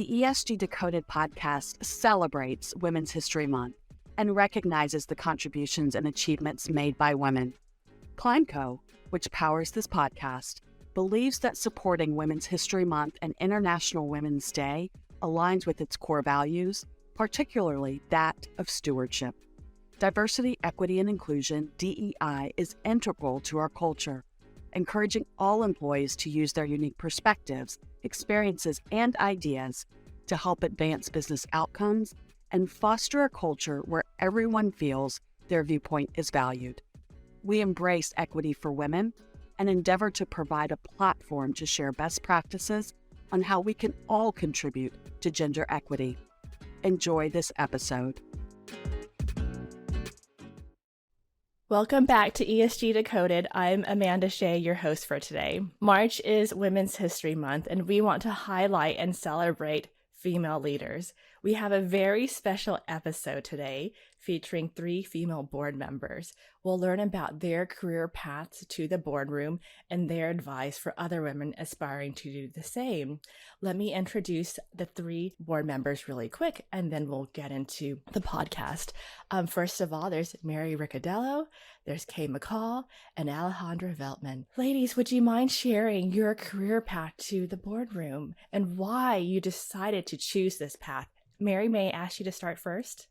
The ESG Decoded podcast celebrates Women's History Month and recognizes the contributions and achievements made by women. ClimeCo, which powers this podcast, believes that supporting Women's History Month and International Women's Day aligns with its core values, particularly that of stewardship. Diversity, equity, and inclusion, DEI, is integral to our culture, encouraging all employees to use their unique perspectives, experiences, and ideas to help advance business outcomes and foster a culture where everyone feels their viewpoint is valued. We embrace equity for women and endeavor to provide a platform to share best practices on how we can all contribute to gender equity. Enjoy this episode. Welcome back to ESG Decoded. I'm Amanda Shea, your host for today. March is Women's History Month, and we want to highlight and celebrate female leaders. We have a very special episode today featuring 3 female board members. We'll learn about their career paths to the boardroom and their advice for other women aspiring to do the same. Let me introduce the 3 board members really quick, and then we'll get into the podcast. First of all, there's Mary Riccadello, there's Kay McCall, and Alejandra Veltman. Ladies, would you mind sharing your career path to the boardroom and why you decided to choose this path? Mary, may I ask you to start first?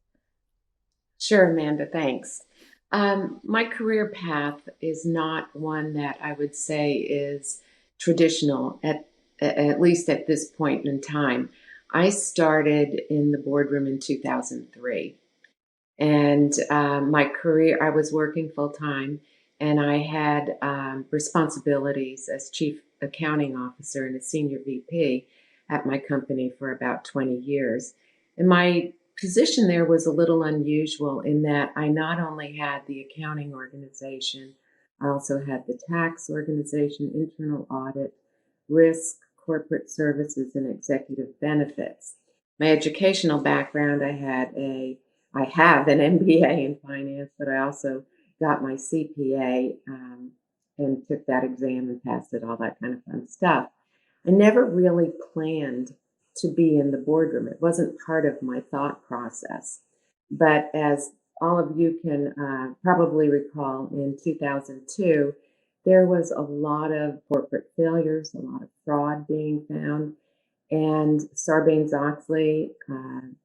Sure, Amanda, thanks. My career path is not one that I would say is traditional, at least at this point in time. I started in the boardroom in 2003. And my career, I was working full-time, and I had responsibilities as chief accounting officer and a senior VP at my company for about 20 years. And my position there was a little unusual in that I not only had the accounting organization, I also had the tax organization, internal audit, risk, corporate services, and executive benefits. My educational background, I have an MBA in finance, but I also got my CPA and took that exam and passed it, all that kind of fun stuff. I never really planned to be in the boardroom. It wasn't part of my thought process. But as all of you can probably recall, in 2002, there was a lot of corporate failures, a lot of fraud being found, and Sarbanes-Oxley,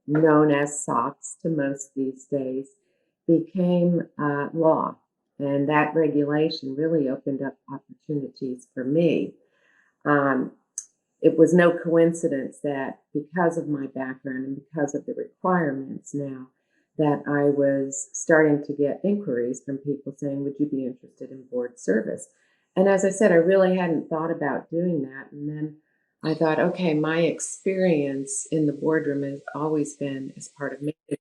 known as SOX to most these days, became law. And that regulation really opened up opportunities for me. It was no coincidence that because of my background and because of the requirements now, that I was starting to get inquiries from people saying, would you be interested in board service? And as I said, I really hadn't thought about doing that. And then I thought, okay, my experience in the boardroom has always been as part of management.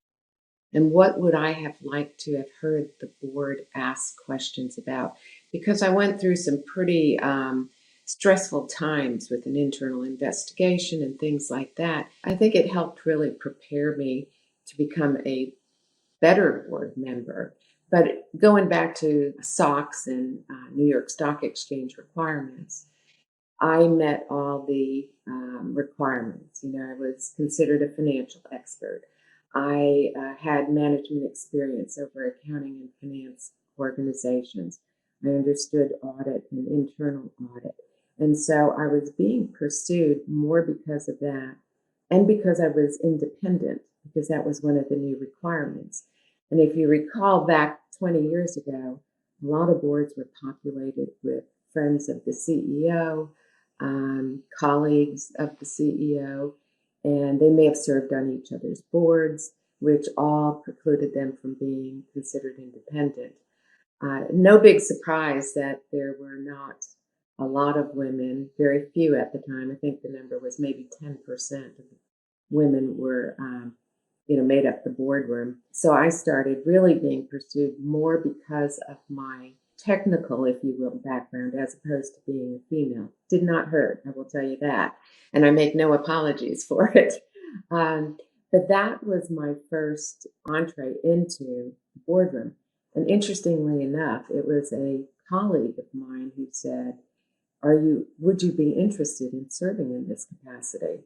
And what would I have liked to have heard the board ask questions about? Because I went through some pretty stressful times with an internal investigation and things like that. I think it helped really prepare me to become a better board member. But going back to SOX and New York Stock Exchange requirements, I met all the requirements. I was considered a financial expert. I had management experience over accounting and finance organizations. I understood audit and internal audit. And so I was being pursued more because of that and because I was independent, because that was one of the new requirements. And if you recall back 20 years ago, a lot of boards were populated with friends of the CEO, colleagues of the CEO, and they may have served on each other's boards, which all precluded them from being considered independent. No big surprise that there were not a lot of women, very few at the time. I think the number was maybe 10% of the women were, made up the boardroom. So I started really being pursued more because of my technical, if you will, background, as opposed to being a female. Did not hurt, I will tell you that. And I make no apologies for it. But that was my first entree into the boardroom. And interestingly enough, it was a colleague of mine who said, would you be interested in serving in this capacity?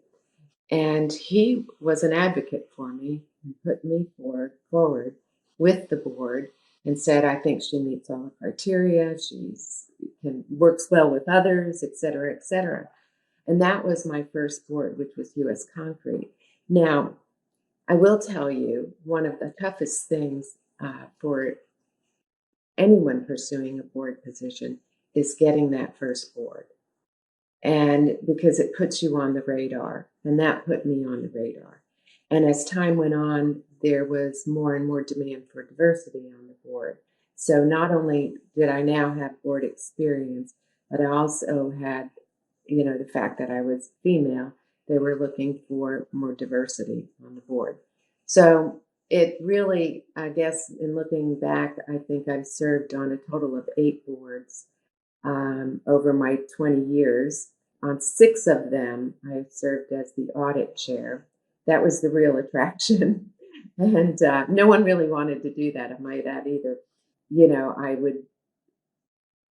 And he was an advocate for me and put me forward with the board and said, I think she meets all the criteria. Works well with others, et cetera, et cetera. And that was my first board, which was U.S. Concrete. Now, I will tell you, one of the toughest things for anyone pursuing a board position is getting that first board. And because it puts you on the radar, and that put me on the radar. And as time went on, there was more and more demand for diversity on the board. So not only did I now have board experience, but I also had, the fact that I was female, they were looking for more diversity on the board. So it really, I guess, in looking back, I think I've served on a total of 8 boards over my 20 years. On 6 of them, I served as the audit chair. That was the real attraction. And no one really wanted to do that, I might add, either. I would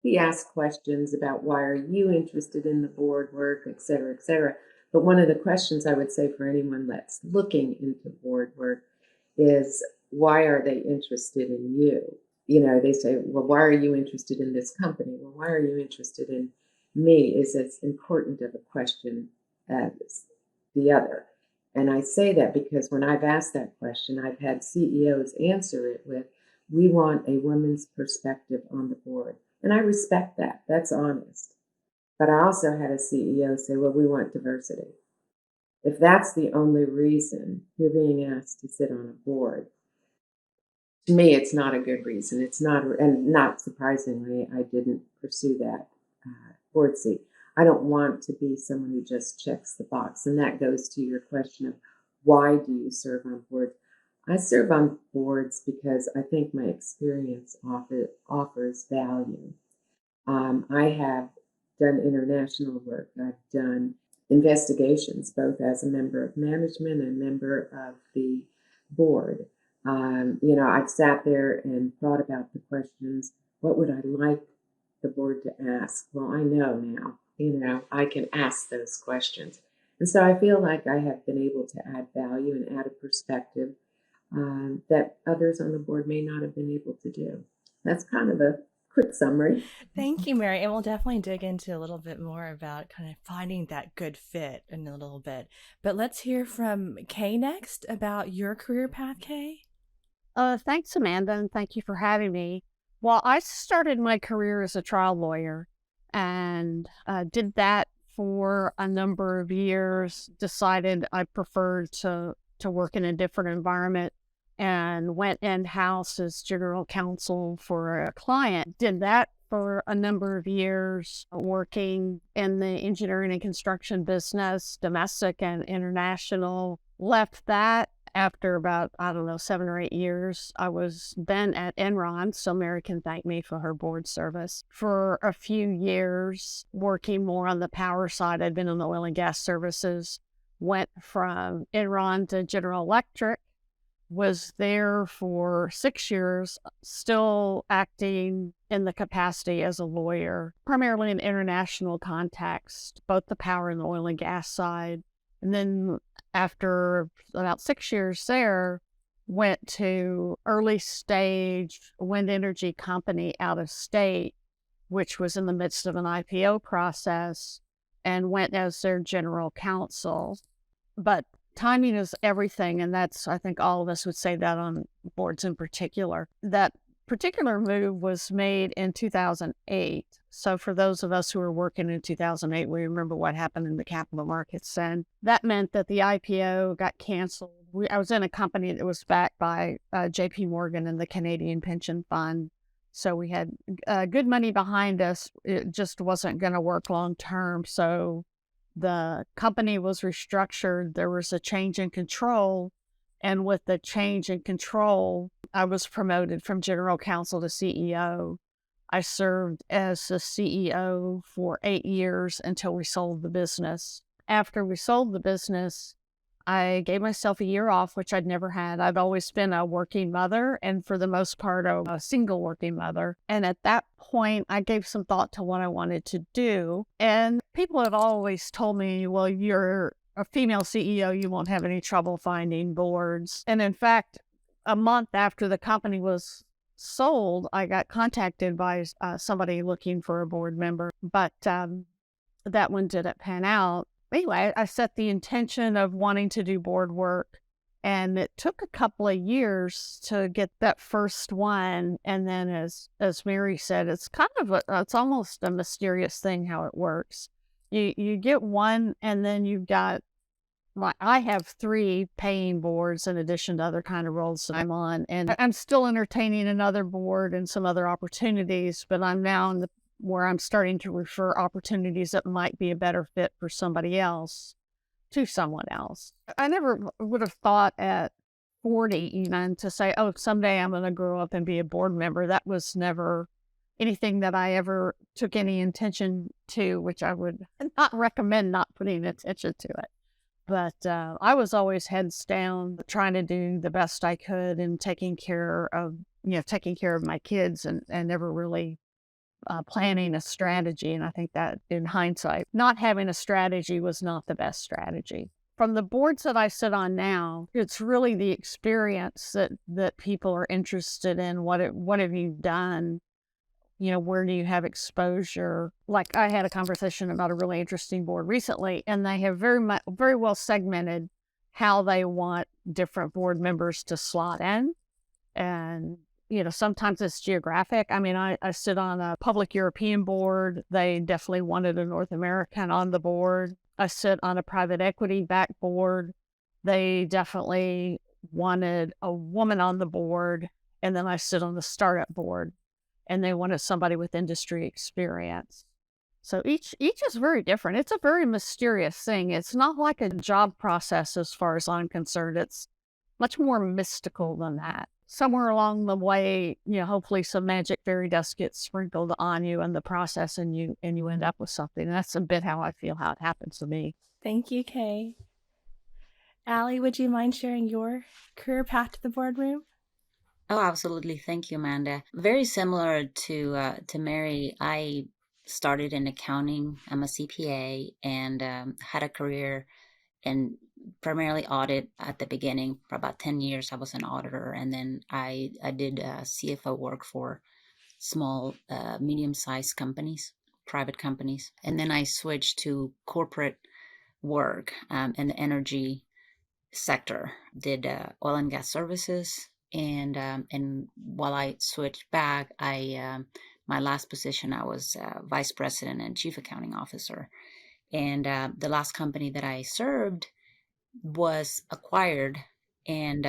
be asked questions about why are you interested in the board work, et cetera, et cetera. But one of the questions I would say for anyone that's looking into board work is, why are they interested in you? They say, well, why are you interested in this company? Well, why are you interested in me? Is as important of a question as the other. And I say that because when I've asked that question, I've had CEOs answer it with, we want a woman's perspective on the board. And I respect that. That's honest. But I also had a CEO say, well, we want diversity. If that's the only reason you're being asked to sit on a board, to me, it's not a good reason. It's not, and not surprisingly, I didn't pursue that board seat. I don't want to be someone who just checks the box. And that goes to your question of, why do you serve on boards? I serve on boards because I think my experience offers value. I have done international work. I've done investigations, both as a member of management and member of the board. I've sat there and thought about the questions. What would I like the board to ask? Well, I know now, I can ask those questions. And so I feel like I have been able to add value and add a perspective that others on the board may not have been able to do. That's kind of a quick summary. Thank you, Mary. And we'll definitely dig into a little bit more about kind of finding that good fit in a little bit. But let's hear from Kay next about your career path, Kay. Thanks, Amanda, and thank you for having me. Well, I started my career as a trial lawyer and did that for a number of years, decided I preferred to work in a different environment, and went in-house as general counsel for a client. Did that for a number of years, working in the engineering and construction business, domestic and international. Left that after about, 7 or 8 years. I was then at Enron, so Mary can thank me for her board service, for a few years, working more on the power side. I'd been in oil and gas services, went from Enron to General Electric, was there for 6 years, still acting in the capacity as a lawyer, primarily in international context, both the power and the oil and gas side. And then after about 6 years there, went to early stage wind energy company out of state, which was in the midst of an IPO process, and went as their general counsel. But timing is everything, and that's, I think all of us would say that on boards in particular. That particular move was made in 2008. So for those of us who were working in 2008, we remember what happened in the capital markets. And that meant that the IPO got canceled. I was in a company that was backed by JP Morgan and the Canadian Pension Fund. So we had good money behind us. It just wasn't going to work long term. So the company was restructured. There was a change in control. And with the change in control, I was promoted from general counsel to CEO. I served as the CEO for 8 years until we sold the business. After we sold the business, I gave myself a year off, which I'd never had. I'd always been a working mother, and for the most part, a single working mother. And at that point, I gave some thought to what I wanted to do. And people had always told me, well, you're a female CEO, you won't have any trouble finding boards. And in fact, a month after the company was sold, I got contacted by somebody looking for a board member, but that one didn't pan out. Anyway, I set the intention of wanting to do board work, and it took a couple of years to get that first one. And then, as Mary said, it's kind of it's almost a mysterious thing how it works. You get one, and then you've got, I have 3 paying boards in addition to other kind of roles that I'm on, and I'm still entertaining another board and some other opportunities, but I'm now in the where I'm starting to refer opportunities that might be a better fit for somebody else to someone else. I never would have thought at 40 even to say, oh, someday I'm going to grow up and be a board member. That was never anything that I ever took any attention to, which I would not recommend not putting attention to it. But I was always heads down, trying to do the best I could and taking care of my kids, and never really planning a strategy. And I think that in hindsight, not having a strategy was not the best strategy. From the boards that I sit on now, it's really the experience that people are interested in. What have you done? Where do you have exposure? Like, I had a conversation about a really interesting board recently, and they have very well segmented how they want different board members to slot in. And, sometimes it's geographic. I mean, I sit on a public European board. They definitely wanted a North American on the board. I sit on a private equity backed board. They definitely wanted a woman on the board. And then I sit on the startup board, and they wanted somebody with industry experience. So each is very different. It's a very mysterious thing. It's not like a job process as far as I'm concerned. It's much more mystical than that. Somewhere along the way, hopefully some magic fairy dust gets sprinkled on you in the process, and you end up with something. And that's a bit how I feel how it happens to me. Thank you, Kay. Allie, would you mind sharing your career path to the boardroom? Oh, absolutely. Thank you, Amanda. Very similar to Mary. I started in accounting. I'm a CPA, and had a career in primarily audit at the beginning. For about 10 years, I was an auditor, and then I did CFO work for small, medium-sized companies, private companies, and then I switched to corporate work in the energy sector. Did oil and gas services. And while I switched back, my last position, I was vice president and chief accounting officer. And the last company that I served was acquired, and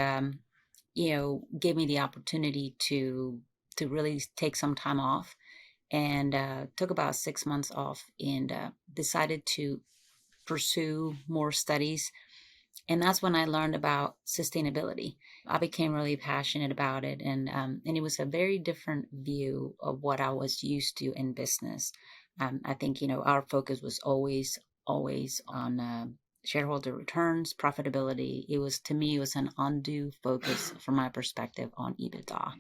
gave me the opportunity to really take some time off, and took about 6 months off, and decided to pursue more studies. And that's when I learned about sustainability. I became really passionate about it, and it was a very different view of what I was used to in business. I think our focus was always on shareholder returns, profitability. To me, it was an undue focus from my perspective on EBITDA.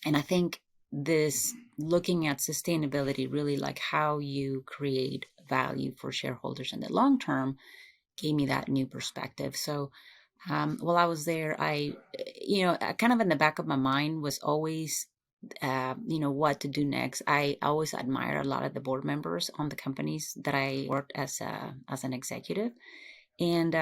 And I think this looking at sustainability, really like how you create value for shareholders in the long term, gave me that new perspective. So while I was there, I kind of in the back of my mind was always, what to do next. I always admired a lot of the board members on the companies that I worked as an executive, and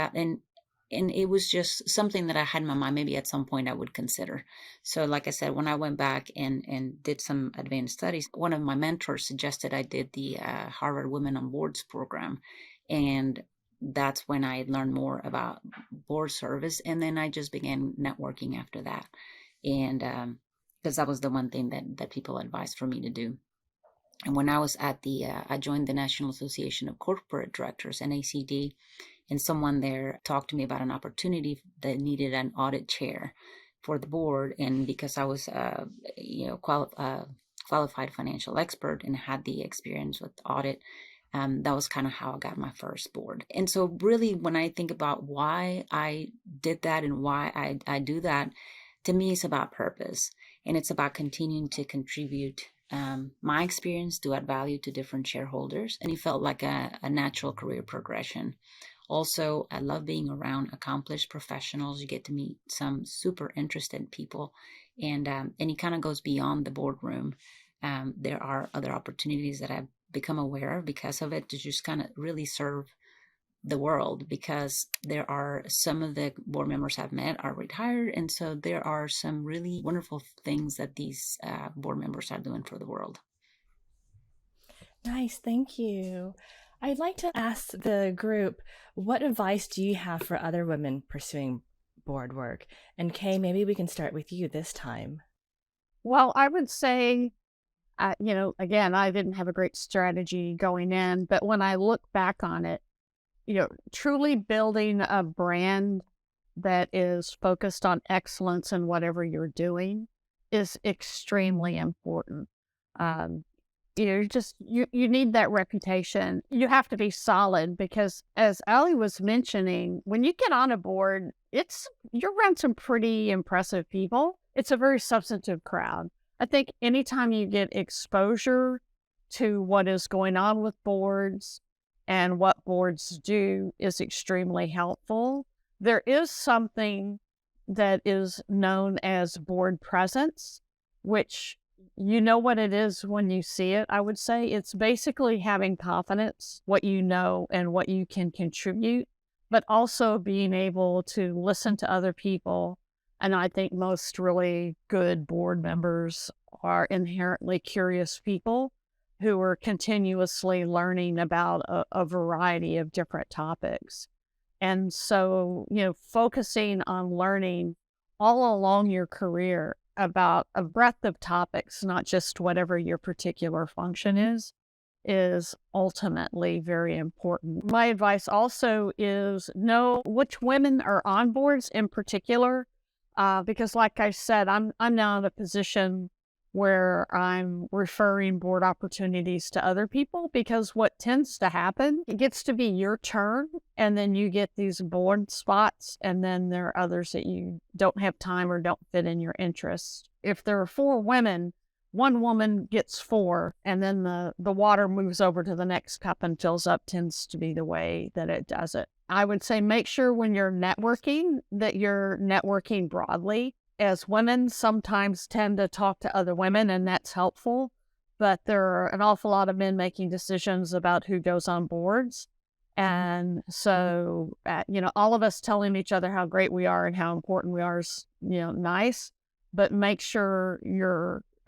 it was just something that I had in my mind. Maybe at some point I would consider. So, like I said, when I went back and did some advanced studies, one of my mentors suggested I did the Harvard Women on Boards program, and that's when I learned more about board service. And then I just began networking after that. And because that was the one thing that people advised for me to do. And when I was at I joined the National Association of Corporate Directors, NACD, and someone there talked to me about an opportunity that needed an audit chair for the board. And because I was, qualified financial expert and had the experience with audit, that was kind of how I got my first board. And so really, when I think about why I did that and why I do that, to me, it's about purpose. And it's about continuing to contribute my experience to add value to different shareholders. And it felt like a natural career progression. Also, I love being around accomplished professionals. You get to meet some super interested people, and it kind of goes beyond the boardroom. There are other opportunities that I've become aware of because of it to just kind of really serve the world, because there are some of the board members I've met are retired, and so there are some really wonderful things that these board members are doing for the world. Nice, thank you. I'd like to ask the group, what advice do you have for other women pursuing board work? And Kay, maybe we can start with you this time. Well, I would say, again, I didn't have a great strategy going in, but when I look back on it, truly building a brand that is focused on excellence in whatever you're doing is extremely important. You need that reputation. You have to be solid because, as Ali was mentioning, when you get on a board, you're around some pretty impressive people. It's a very substantive crowd. I think anytime you get exposure to what is going on with boards and what boards do is extremely helpful. There is something that is known as board presence, which you know what it is when you see it. I would say it's basically having confidence, what you know and what you can contribute, but also being able to listen to other people. And I think most really good board members are inherently curious people who are continuously learning about a variety of different topics. And so, focusing on learning all along your career about a breadth of topics, not just whatever your particular function is ultimately very important. My advice also is know which women are on boards in particular, because like I said, I'm now in a position where I'm referring board opportunities to other people, because what tends to happen, it gets to be your turn and then you get these board spots, and then there are others that you don't have time or don't fit in your interests. If there are 4 women, one woman gets 4, and then the water moves over to the next cup and fills up, tends to be the way that it does it. I would say make sure when you're networking that you're networking broadly. As women sometimes tend to talk to other women, and that's helpful, but there are an awful lot of men making decisions about who goes on boards. And so, all of us telling each other how great we are and how important we are is, nice, but make sure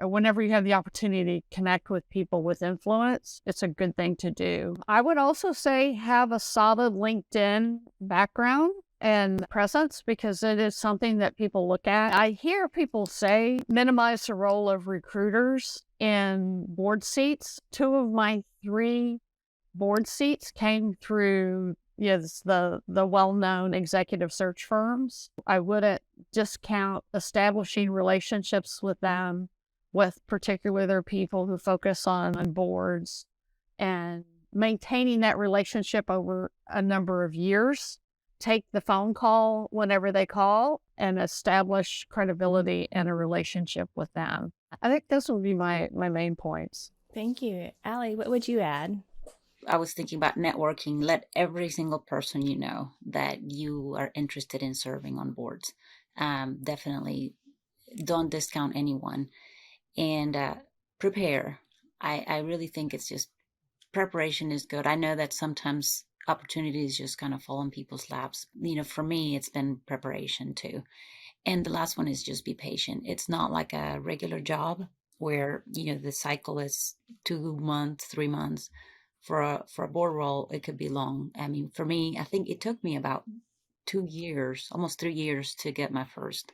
whenever you have the opportunity to connect with people with influence, it's a good thing to do. I would also say have a solid LinkedIn background and presence, because it is something that people look at. I hear people say minimize the role of recruiters in board seats. 2 of my 3 board seats came through the well-known executive search firms. I wouldn't discount establishing relationships with them, with particular people who focus on boards, and maintaining that relationship over a number of years. Take the phone call whenever they call and establish credibility and a relationship with them. I think those would be my main points. Thank you. Ali, what would you add? I was thinking about networking. Let every single person you know that you are interested in serving on boards. Definitely don't discount anyone, and prepare. I really think it's just preparation is good. I know that sometimes opportunities just kind of fall in people's laps. For me, it's been preparation too. And the last one is just be patient. It's not like a regular job where, the cycle is 2 months, 3 months. For a board role, it could be long. I mean, for me, I think it took me about 2 years, almost 3 years to get my first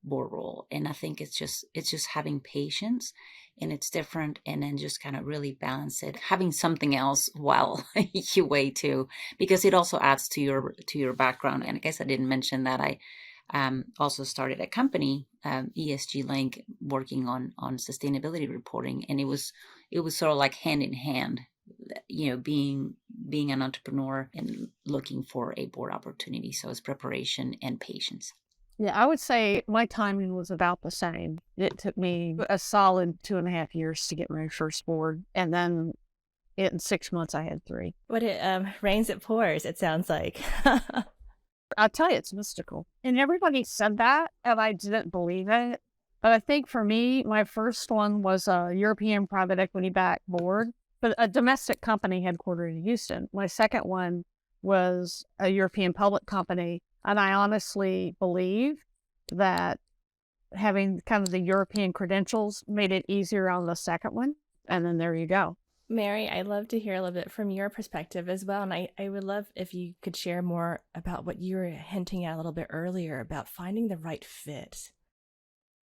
board role. And I think it's just having patience, and it's different, and then just kind of really balance it, having something else while you wait too, because it also adds to your background. And I guess I didn't mention that I also started a company, ESG Link, working on sustainability reporting, and it was sort of like hand in hand, being an entrepreneur and looking for a board opportunity. So it's preparation and patience. Yeah, I would say my timing was about the same. It took me a solid 2.5 years to get my first board. And then in 6 months, I had 3. What it rains, it pours, it sounds like. I'll tell you, it's mystical. And everybody said that, and I didn't believe it. But I think for me, my first one was a European private equity-backed board, but a domestic company headquartered in Houston. My second one was a European public company, and I honestly believe that having kind of the European credentials made it easier on the second one. And then there you go. Mary, I'd love to hear a little bit from your perspective as well. And I would love if you could share more about what you were hinting at a little bit earlier about finding the right fit.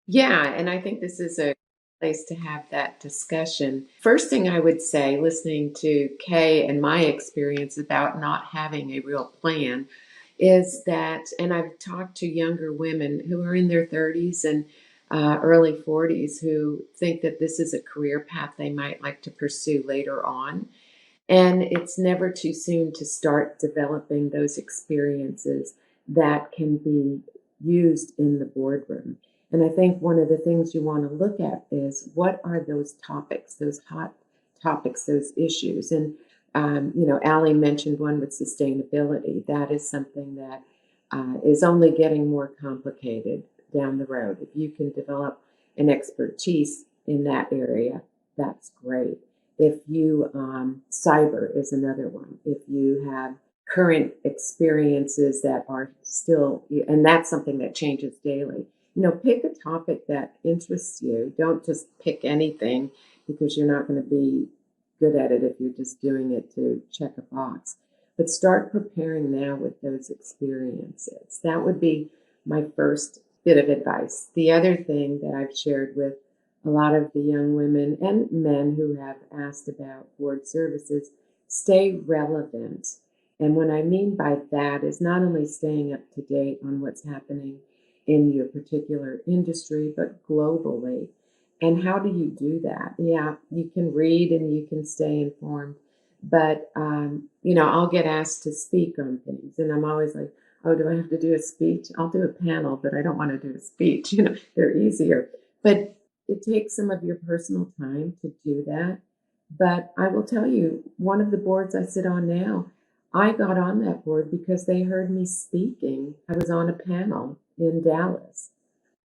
Yeah, and I think this is a place to have that discussion. First thing I would say, listening to Kay and my experience about not having a real plan, is that, and I've talked to younger women who are in their 30s and early 40s who think that this is a career path they might like to pursue later on. And it's never too soon to start developing those experiences that can be used in the boardroom. And I think one of the things you want to look at is what are those topics, those hot topics, those issues. And, Allie mentioned one with sustainability. That is something that is only getting more complicated down the road. If you can develop an expertise in that area, that's great. If you, cyber is another one. If you have current experiences that are still, and that's something that changes daily. Pick a topic that interests you. Don't just pick anything because you're not going to be good at it if you're just doing it to check a box. But start preparing now with those experiences. That would be my first bit of advice. The other thing that I've shared with a lot of the young women and men who have asked about board services, stay relevant. And what I mean by that is not only staying up to date on what's happening in your particular industry, but globally. And how do you do that? Yeah, you can read and you can stay informed, but, I'll get asked to speak on things and I'm always like, oh, do I have to do a speech? I'll do a panel, but I don't want to do a speech. They're easier, but it takes some of your personal time to do that. But I will tell you, one of the boards I sit on now, I got on that board because they heard me speaking. I was on a panel in Dallas,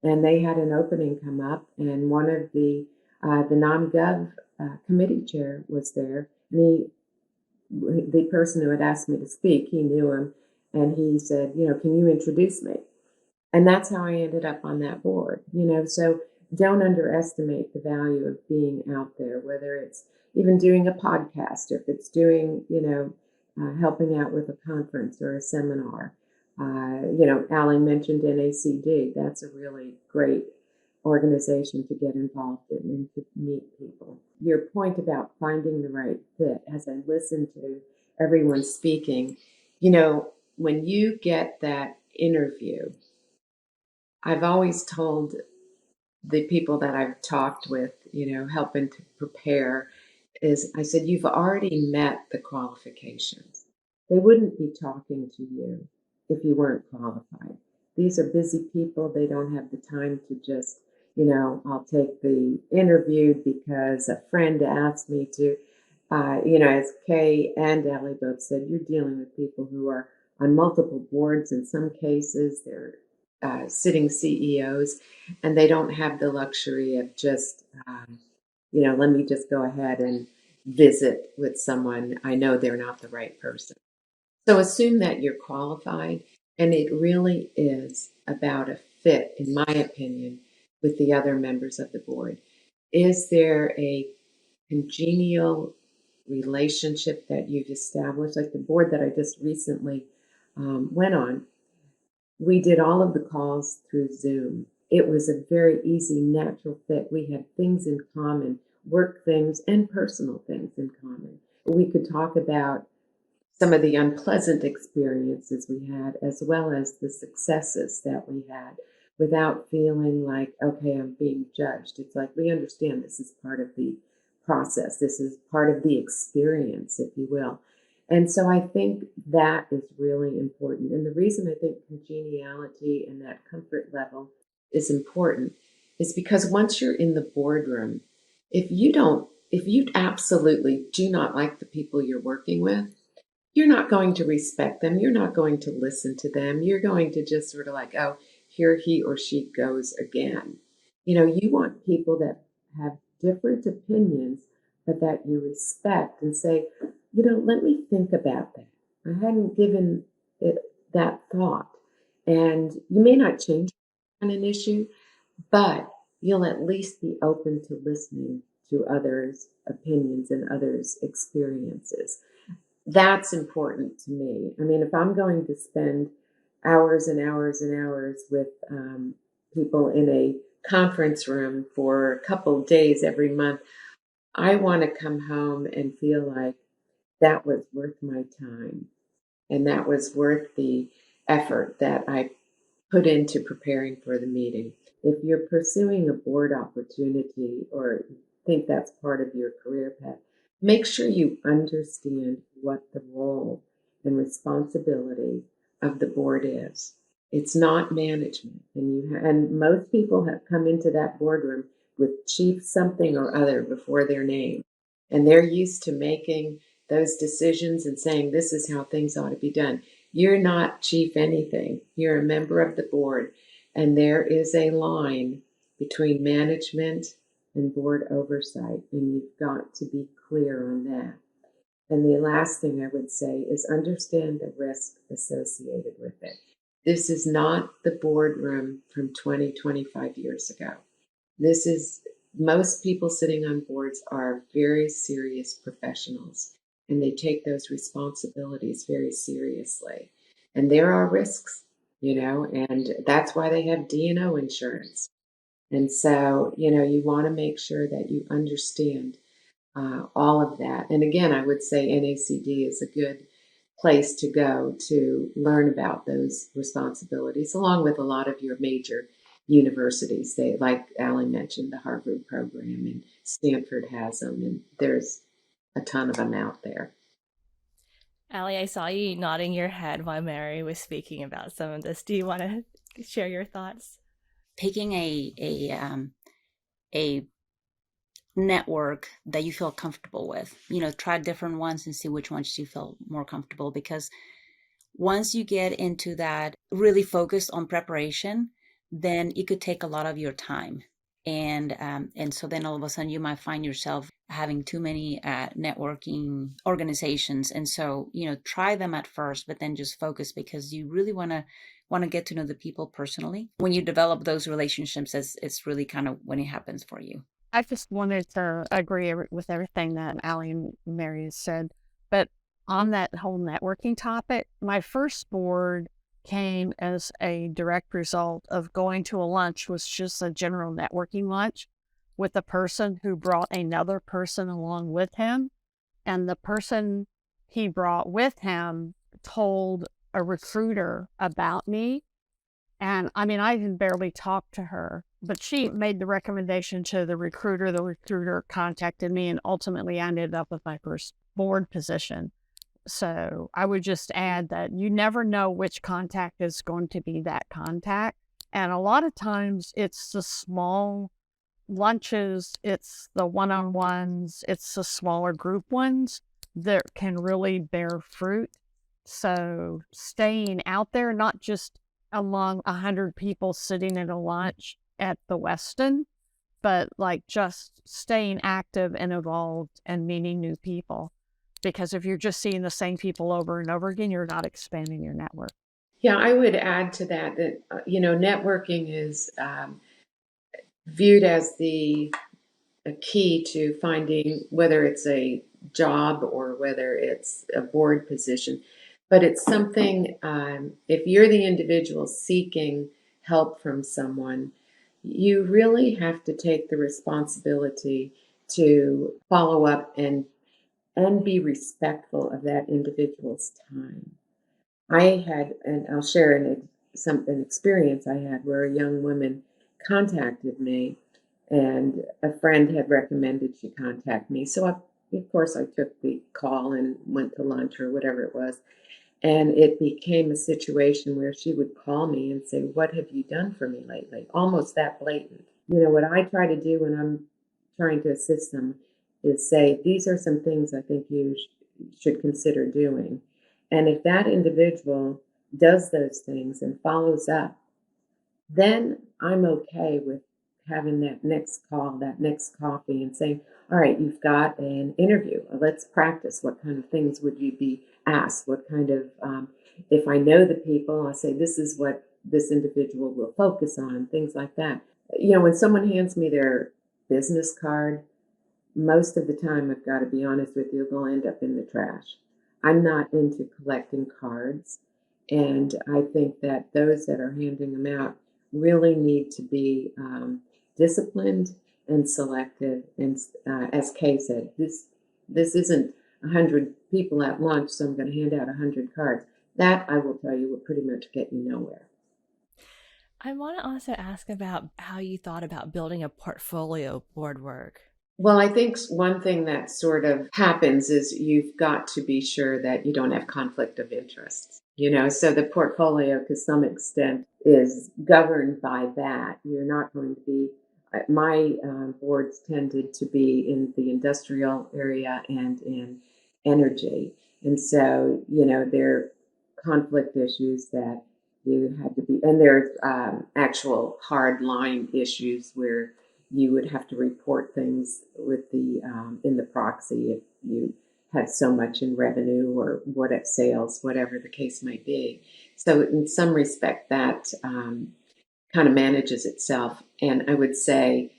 and they had an opening come up, and one of the NomGov committee chair was there, and the person who had asked me to speak, he knew him, and he said, can you introduce me? And that's how I ended up on that board. So don't underestimate the value of being out there, whether it's even doing a podcast, or if it's doing, helping out with a conference or a seminar. Allie mentioned NACD. That's a really great organization to get involved in and to meet people. Your point about finding the right fit, as I listen to everyone speaking, when you get that interview, I've always told the people that I've talked with, helping to prepare, is I said, you've already met the qualifications. They wouldn't be talking to you if you weren't qualified. These are busy people. They don't have the time to just, I'll take the interview because a friend asked me to. As Kay and Allie both said, you're dealing with people who are on multiple boards. In some cases, they're sitting CEOs, and they don't have the luxury of just, let me just go ahead and visit with someone. I know they're not the right person. So assume that you're qualified, and it really is about a fit, in my opinion, with the other members of the board. Is there a congenial relationship that you've established? Like the board that I just recently went on, we did all of the calls through Zoom. It was a very easy, natural fit. We had things in common, work things and personal things in common. We could talk about some of the unpleasant experiences we had, as well as the successes that we had, without feeling like, okay, I'm being judged. It's like, we understand this is part of the process. This is part of the experience, if you will. And so I think that is really important. And the reason I think congeniality and that comfort level is important is because once you're in the boardroom, if you don't if you absolutely do not like the people you're working with, you're not going to respect them. You're not going to listen to them. You're going to just sort of like, oh, here he or she goes again. You want people that have different opinions, but that you respect and say, let me think about that. I hadn't given it that thought. And you may not change on an issue, but you'll at least be open to listening to others' opinions and others' experiences. That's important to me. I mean, if I'm going to spend hours and hours and hours with people in a conference room for a couple of days every month, I want to come home and feel like that was worth my time and that was worth the effort that I put into preparing for the meeting. If you're pursuing a board opportunity or think that's part of your career path, make sure you understand what the role and responsibility of the board is. It's not management, and most people have come into that boardroom with chief something or other before their name, and they're used to making those decisions and saying this is how things ought to be done. You're not chief anything. You're a member of the board, and there is a line between management and board oversight, and you've got to be clear on that. And the last thing I would say is understand the risk associated with it. This is not the boardroom from 20, 25 years ago. This is Most people sitting on boards are very serious professionals, and they take those responsibilities very seriously. And there are risks, and that's why they have D&O insurance. And so, you want to make sure that you understand all of that. And again, I would say NACD is a good place to go to learn about those responsibilities, along with a lot of your major universities. They, like Allie mentioned, the Harvard program, and Stanford has them, and there's a ton of them out there. Allie, I saw you nodding your head while Mary was speaking about some of this. Do you want to share your thoughts? Picking a network that you feel comfortable with. Try different ones and see which ones you feel more comfortable, because once you get into that really focused on preparation, then it could take a lot of your time. And so then all of a sudden you might find yourself having too many networking organizations. And so, try them at first, but then just focus, because you really want to get to know the people personally. When you develop those relationships, it's really kind of when it happens for you. I just wanted to agree with everything that Allie and Mary said. But on that whole networking topic, my first board came as a direct result of going to a lunch, was just a general networking lunch, with a person who brought another person along with him. And the person he brought with him told a recruiter about me. And I mean, I even barely talked to her, but she made the recommendation to the recruiter. The recruiter contacted me, and ultimately I ended up with my first board position. So I would just add that you never know which contact is going to be that contact. And a lot of times it's the small lunches, it's the one-on-ones, it's the smaller group ones that can really bear fruit. So staying out there, not just among 100 people sitting at a lunch at the Westin, but like just staying active and involved and meeting new people. Because if you're just seeing the same people over and over again, you're not expanding your network. Yeah, I would add to that networking is viewed as a key to finding whether it's a job or whether it's a board position. But it's something, if you're the individual seeking help from someone, you really have to take the responsibility to follow up and be respectful of that individual's time. I had, and I'll share an experience I had where a young woman contacted me, and a friend had recommended she contact me. So of course, I took the call and went to lunch or whatever it was. And it became a situation where she would call me and say, "What have you done for me lately?" Almost that blatant. What I try to do when I'm trying to assist them is say, these are some things I think you should consider doing. And if that individual does those things and follows up, then I'm okay with having that next call, that next coffee, and saying, all right, you've got an interview. Let's practice. What kind of things would you be asked? What kind of, if I know the people, I'll say, this is what this individual will focus on, things like that. When someone hands me their business card, most of the time, I've got to be honest with you, they'll end up in the trash. I'm not into collecting cards. And I think that those that are handing them out really need to be disciplined and selective. And as Kay said, this isn't 100 people at lunch, so I'm going to hand out 100 cards. That, I will tell you, will pretty much get you nowhere. I want to also ask about how you thought about building a portfolio board work. Well, I think one thing that sort of happens is you've got to be sure that you don't have conflict of interest. So the portfolio, to some extent, is governed by that. You're not going to be, my boards tended to be in the industrial area and in energy. And so, there are conflict issues that you had to be, and there's actual hard line issues where you would have to report things with the in the proxy if you had so much in revenue or what at sales, whatever the case might be. So in some respect, that kind of manages itself. And I would say,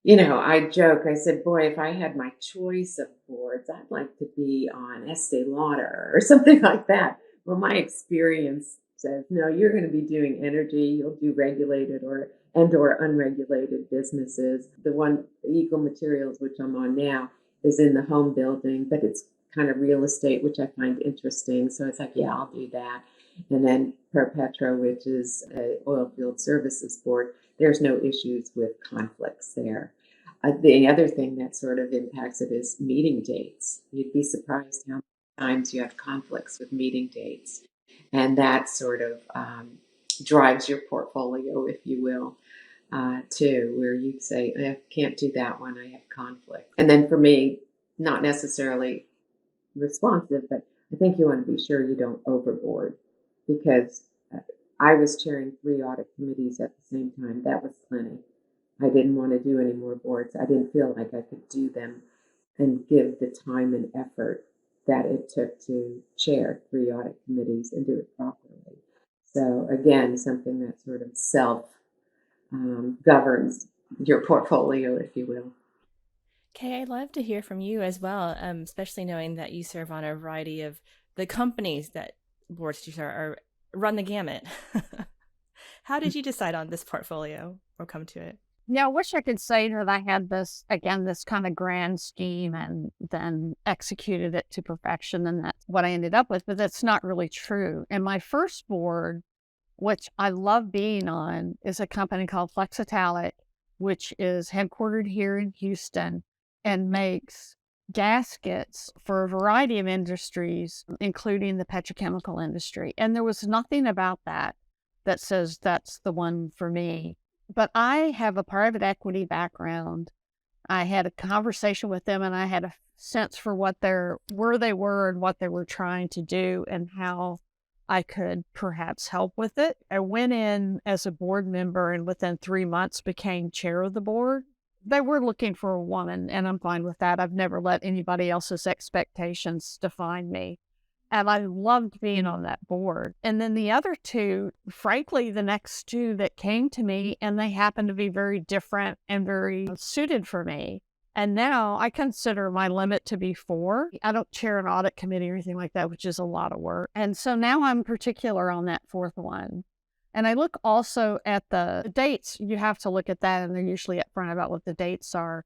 I joke, I said, boy, if I had my choice of boards, I'd like to be on Estee Lauder or something like that. Well, my experience says, no, you're going to be doing energy, you'll do regulated or unregulated businesses. The one, Eagle Materials, which I'm on now, is in the home building, but it's kind of real estate, which I find interesting. So it's like, yeah, I'll do that. And then Perpetra, which is an oil field services board, there's no issues with conflicts there. The other thing that sort of impacts it is meeting dates. You'd be surprised how many times you have conflicts with meeting dates. And that sort of drives your portfolio, if you will, too, where you say, I can't do that one, I have conflict. And then for me, not necessarily responsive, but I think you want to be sure you don't overboard, because I was chairing 3 audit committees at the same time. That was plenty. I didn't want to do any more boards. I didn't feel like I could do them and give the time and effort that it took to chair 3 audit committees and do it properly. So again, something that sort of self governs your portfolio, if you will. Kay, I'd love to hear from you as well, especially knowing that you serve on a variety of the companies that boards you are run the gamut. How did you decide on this portfolio or come to it? Yeah, I wish I could say that I had this kind of grand scheme and then executed it to perfection, and that's what I ended up with, but that's not really true. And my first board, which I love being on, is a company called Flexitalic, which is headquartered here in Houston and makes gaskets for a variety of industries, including the petrochemical industry. And there was nothing about that says that's the one for me. But I have a private equity background. I had a conversation with them and I had a sense for where they were and what they were trying to do and how I could perhaps help with it. I went in as a board member and within 3 months became chair of the board. They were looking for a woman, and I'm fine with that. I've never let anybody else's expectations define me. And I loved being on that board. And then the other 2, frankly, the next 2 that came to me, and they happened to be very different and very suited for me. And now I consider my limit to be 4. I don't chair an audit committee or anything like that, which is a lot of work. And so now I'm particular on that 4th one. And I look also at the dates. You have to look at that, and they're usually upfront about what the dates are.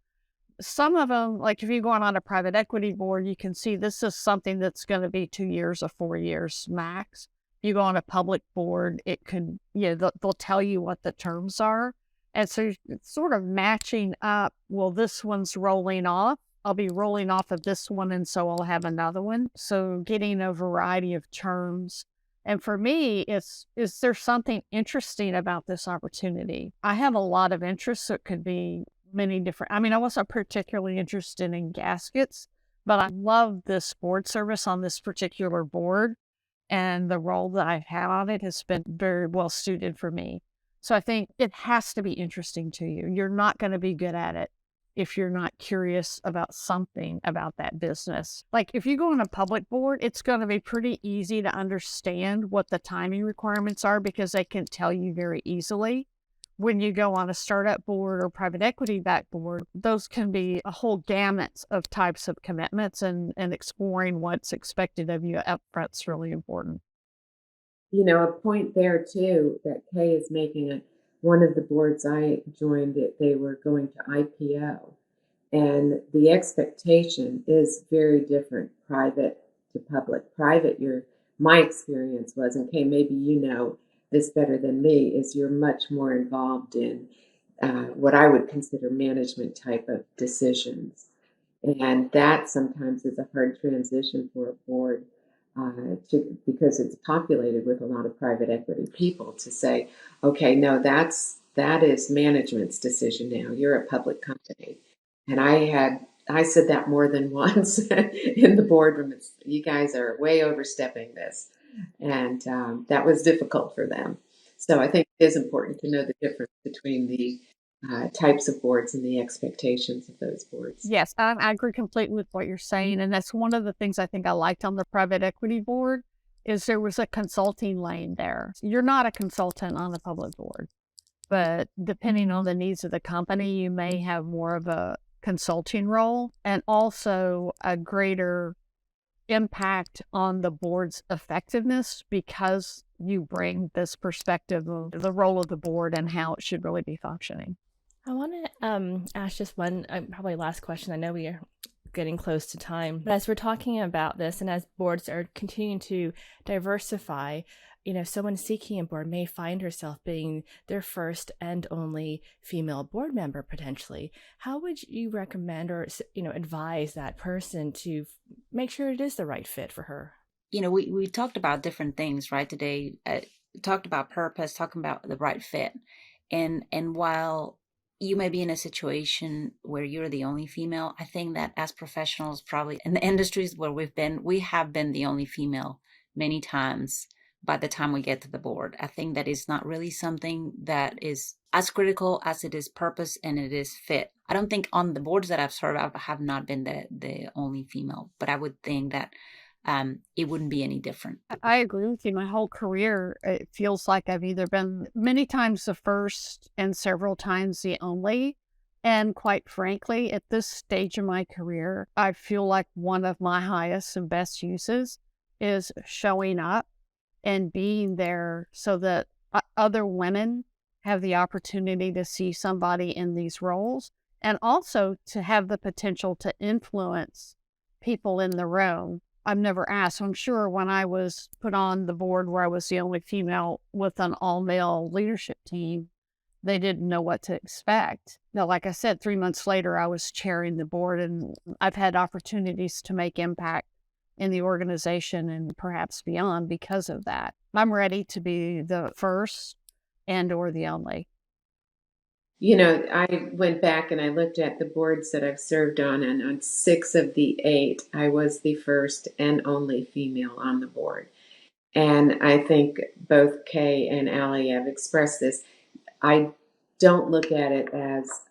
Some of them, like if you're going on a private equity board, you can see this is something that's going to be 2 years or 4 years max. You go on a public board, it could, they'll tell you what the terms are. And so it's sort of matching up. Well, this one's rolling off. I'll be rolling off of this one, and so I'll have another one. So getting a variety of terms. And for me, is there something interesting about this opportunity? I have a lot of interest, so it could be many different, I mean, I wasn't particularly interested in gaskets, but I love this board service on this particular board. And the role that I've had on it has been very well suited for me. So I think it has to be interesting to you. You're not going to be good at it if you're not curious about something about that business. Like if you go on a public board, it's going to be pretty easy to understand what the timing requirements are because they can tell you very easily. When you go on a startup board or private equity backed board, those can be a whole gamut of types of commitments, and exploring what's expected of you upfront is really important. A point there too that Kay is making it. One of the boards I joined, they were going to IPO, and the expectation is very different, private to public. Private, my experience was, and Kay, maybe you know this better than me, is you're much more involved in what I would consider management type of decisions. And that sometimes is a hard transition for a board because it's populated with a lot of private equity people to say, okay, no, that is management's decision now. You're a public company. And I said that more than once in the boardroom. You guys are way overstepping this. And that was difficult for them. So I think it is important to know the difference between the types of boards and the expectations of those boards. Yes, I agree completely with what you're saying. And that's one of the things I think I liked on the private equity board is there was a consulting lane there. You're not a consultant on the public board, but depending on the needs of the company, you may have more of a consulting role and also a greater impact on the board's effectiveness because you bring this perspective of the role of the board and how it should really be functioning. I want to ask just one, probably last question. I know we are getting close to time, but as we're talking about this and as boards are continuing to diversify, someone seeking a board may find herself being their first and only female board member potentially. How would you recommend or, advise that person to make sure it is the right fit for her? We talked about different things, right, today. Talked about purpose, talking about the right fit. And while you may be in a situation where you're the only female, I think that as professionals, probably in the industries where we have been the only female many times by the time we get to the board. I think that is not really something that is as critical as it is purpose and it is fit. I don't think on the boards that I've served, I have not been the only female, but I would think that it wouldn't be any different. I agree with you. My whole career, it feels like I've either been many times the first and several times the only. And quite frankly, at this stage of my career, I feel like one of my highest and best uses is showing up and being there so that other women have the opportunity to see somebody in these roles and also to have the potential to influence people in the room. I've never asked. I'm sure when I was put on the board where I was the only female with an all-male leadership team, they didn't know what to expect. Now, like I said, 3 months later, I was chairing the board, and I've had opportunities to make impact in the organization and perhaps beyond because of that. I'm ready to be the first and or the only. I went back and I looked at the boards that I've served on, and on 6 of the 8, I was the first and only female on the board. And I think both Kay and Allie have expressed this. I don't look at it as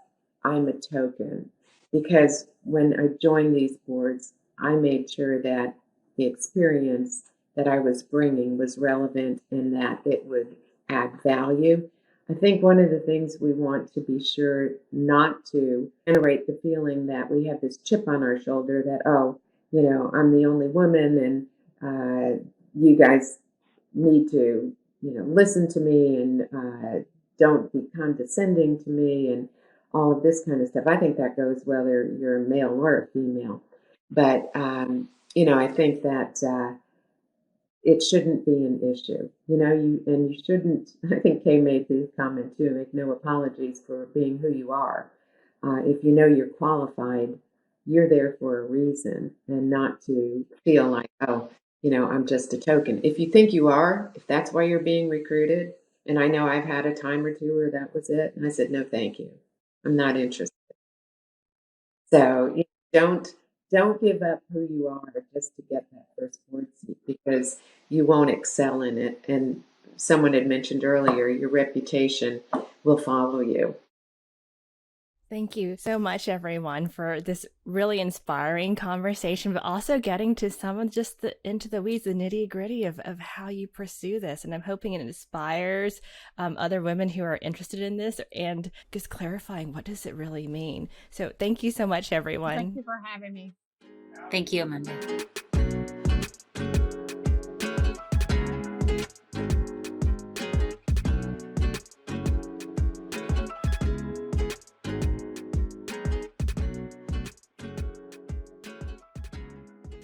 I'm a token, because when I joined these boards, I made sure that the experience that I was bringing was relevant and that it would add value. I think one of the things we want to be sure not to generate the feeling that we have this chip on our shoulder that, I'm the only woman and you guys need to, listen to me and don't be condescending to me and all of this kind of stuff. I think that goes whether you're a male or a female. But, I think that it shouldn't be an issue, and you shouldn't, I think Kay made the comment too, make no apologies for being who you are. If you know you're qualified, you're there for a reason and not to feel like, I'm just a token. If you think you are, if that's why you're being recruited, and I know I've had a time or two where that was it, and I said, no, thank you. I'm not interested. So don't give up who you are just to get that first board seat, because you won't excel in it. And someone had mentioned earlier, your reputation will follow you. Thank you so much, everyone, for this really inspiring conversation, but also getting to some of just into the weeds, the nitty gritty of how you pursue this. And I'm hoping it inspires other women who are interested in this, and just clarifying, what does it really mean? So thank you so much, everyone. Thank you for having me. Thank you, Amanda.